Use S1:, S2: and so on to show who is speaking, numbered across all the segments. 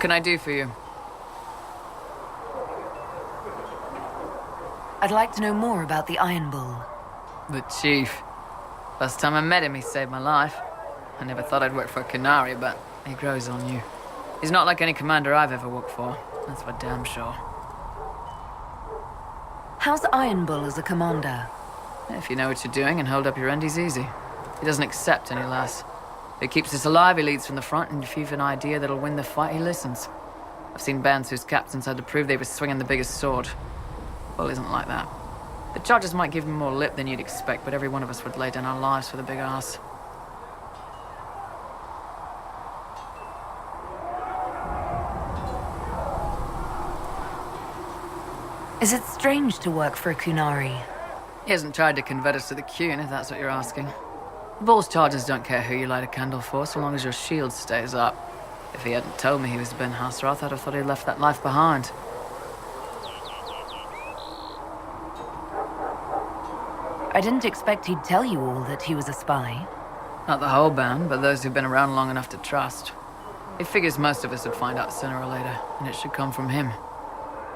S1: can I do for you?
S2: I'd like to know more about the Iron Bull.
S1: The Chief. First time I met him, he saved my life. I never thought I'd work for a Canary, but he grows on you. He's not like any commander I've ever worked for. That's for damn sure.
S2: How's Iron Bull as a commander?
S1: If you know what you're doing and hold up your end, he's easy. He doesn't accept any less. If he keeps us alive, he leads from the front, and if you've an idea that'll win the fight, he listens. I've seen bands whose captains had to prove they were swinging the biggest sword. Bull isn't like that. The charges might give him more lip than you'd expect, but every one of us would lay down our lives for the big ass.
S2: Is it strange to work for a Kunari?
S1: He hasn't tried to convert us to the Qun, if that's what you're asking. The Bull's charges don't care who you light a candle for, so long as your shield stays up. If he hadn't told me he was Ben Hasrath, I'd have thought he'd left that life behind.
S2: I didn't expect he'd tell you all that he was a spy.
S1: Not the whole band, but those who've been around long enough to trust. He figures most of us would find out sooner or later, and it should come from him.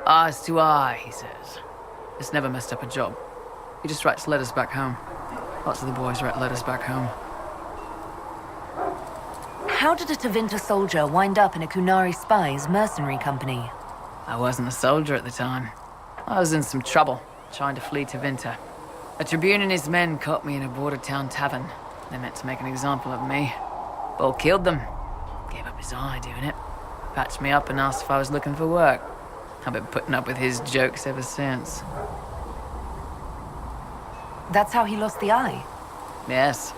S1: Eyes to eye, he says. It's never messed up a job. He just writes letters back home. Lots of the boys write letters back home.
S2: How did a Tevinter soldier wind up in a Kunari spy's mercenary company?
S1: I wasn't a soldier at the time. I was in some trouble, trying to flee Tevinter. A Tribune and his men caught me in a border town tavern. They meant to make an example of me. Bull killed them. Gave up his eye doing it. Patched me up and asked if I was looking for work. I've been putting up with his jokes ever since.
S2: That's how he lost the eye?
S1: Yes.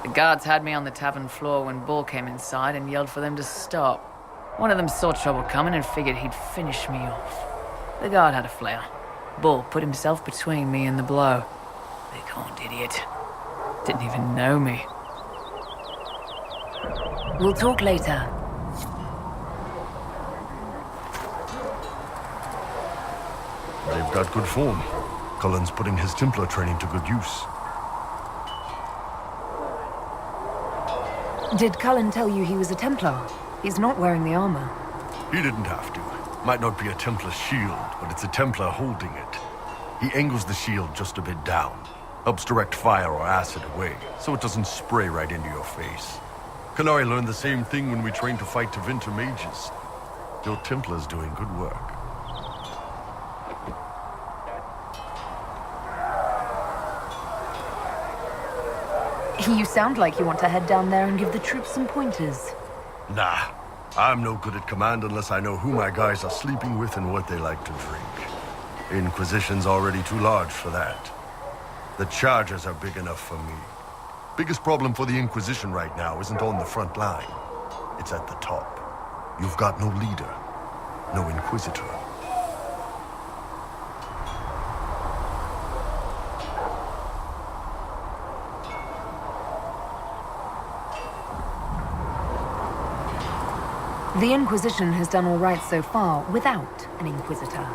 S1: The guards had me on the tavern floor when Bull came inside and yelled for them to stop. One of them saw trouble coming and figured he'd finish me off. The guard had a flare. Bull put himself between me and the blow. Big-horned idiot. Didn't even know me.
S2: We'll talk later.
S3: They've got good form. Cullen's putting his Templar training to good use.
S2: Did Cullen tell you he was a Templar? He's not wearing the armor.
S3: He didn't have to. Might not be a Templar shield, but it's a Templar holding it. He angles the shield just a bit down. Helps direct fire or acid away, so it doesn't spray right into your face. Canary learned the same thing when we trained to fight Tevinter mages. Your Templar's doing good work.
S2: You sound like you want to head down there and give the troops some pointers.
S3: Nah, I'm no good at command unless I know who my guys are sleeping with and what they like to drink. Inquisition's already too large for that. The charges are big enough for me. Biggest problem for the Inquisition right now isn't on the front line. It's at the top. You've got no leader, no Inquisitor.
S2: The Inquisition has done all right so far without an Inquisitor.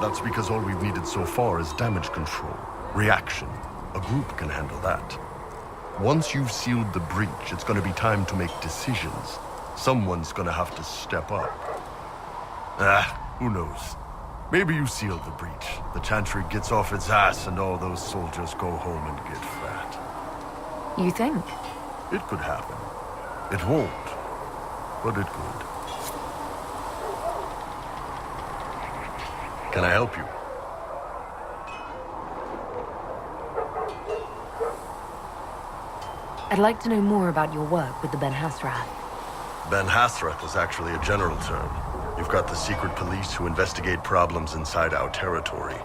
S3: That's because all we've needed so far is damage control, reaction. A group can handle that. Once you've sealed the breach, it's gonna be time to make decisions. Someone's gonna have to step up. Who knows? Maybe you seal the breach. The Chantry gets off its ass and all those soldiers go home and get fat.
S2: You think?
S3: It could happen. It won't, but it could. Can I help you?
S2: I'd like to know more about your work with the Ben Hasrath.
S3: Ben Hasrath is actually a general term. You've got the secret police who investigate problems inside our territory.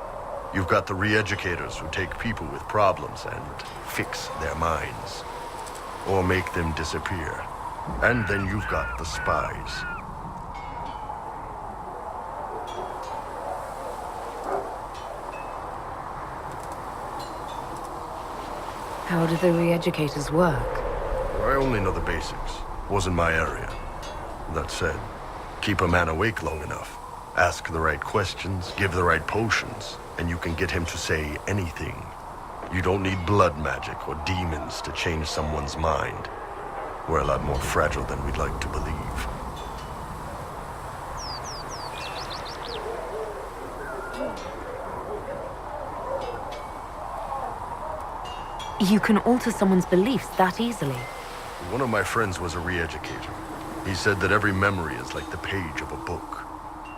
S3: You've got the re-educators who take people with problems and fix their minds. Or make them disappear. And then you've got the spies.
S2: How do the re-educators work?
S3: I only know the basics. Wasn't my area. That said, keep a man awake long enough. Ask the right questions, give the right potions, and you can get him to say anything. You don't need blood magic or demons to change someone's mind. We're a lot more fragile than we'd like to believe.
S2: You can alter someone's beliefs that easily.
S3: One of my friends was a re-educator. He said that every memory is like the page of a book.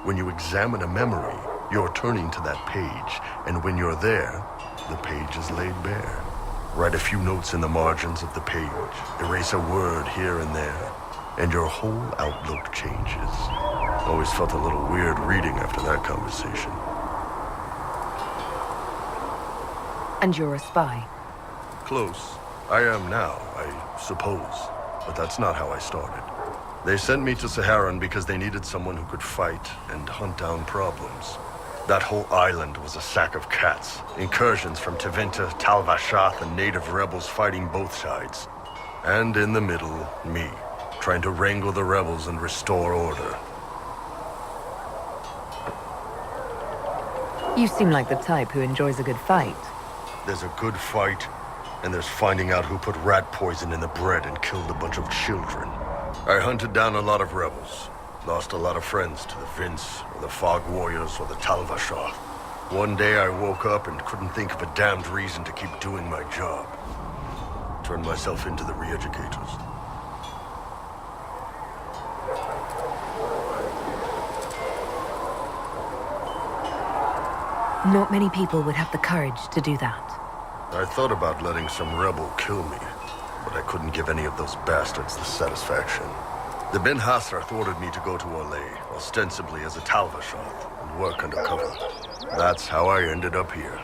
S3: When you examine a memory, you're turning to that page, and when you're there, the page is laid bare. Write a few notes in the margins of the page, erase a word here and there, and your whole outlook changes. Always felt a little weird reading after that conversation.
S2: And you're a spy.
S3: Close. I am now, I suppose. But that's not how I started. They sent me to Saharan because they needed someone who could fight and hunt down problems. That whole island was a sack of cats. Incursions from Tevinter, Tal Vashath, and native rebels fighting both sides. And in the middle, me, trying to wrangle the rebels and restore order.
S2: You seem like the type who enjoys a good fight.
S3: There's a good fight, and there's finding out who put rat poison in the bread and killed a bunch of children. I hunted down a lot of rebels. Lost a lot of friends to the Vince, or the Fog Warriors, or the Tal Vashath. One day I woke up and couldn't think of a damned reason to keep doing my job. Turned myself into the re-educators.
S2: Not many people would have the courage to do that.
S3: I thought about letting some rebel kill me, but I couldn't give any of those bastards the satisfaction. The Ben Hassrath ordered me to go to Orlais, ostensibly as a Tal Vashath, and work undercover. That's how I ended up here.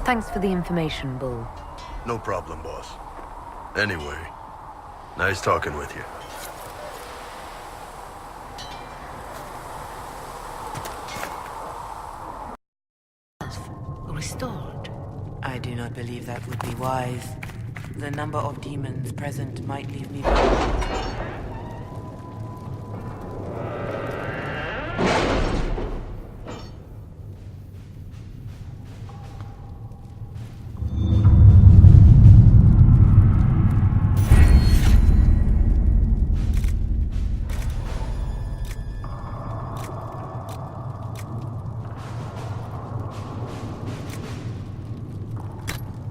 S2: Thanks for the information, Bull.
S3: No problem, boss. Anyway, nice talking with you.
S2: Restored.
S4: I do not believe that would be wise. The number of demons present might leave me...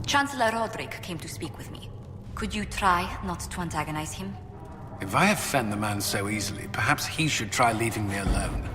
S5: Chancellor Roderick came to speak with me. Could you try not to antagonize him?
S6: If I offend the man so easily, perhaps he should try leaving me alone.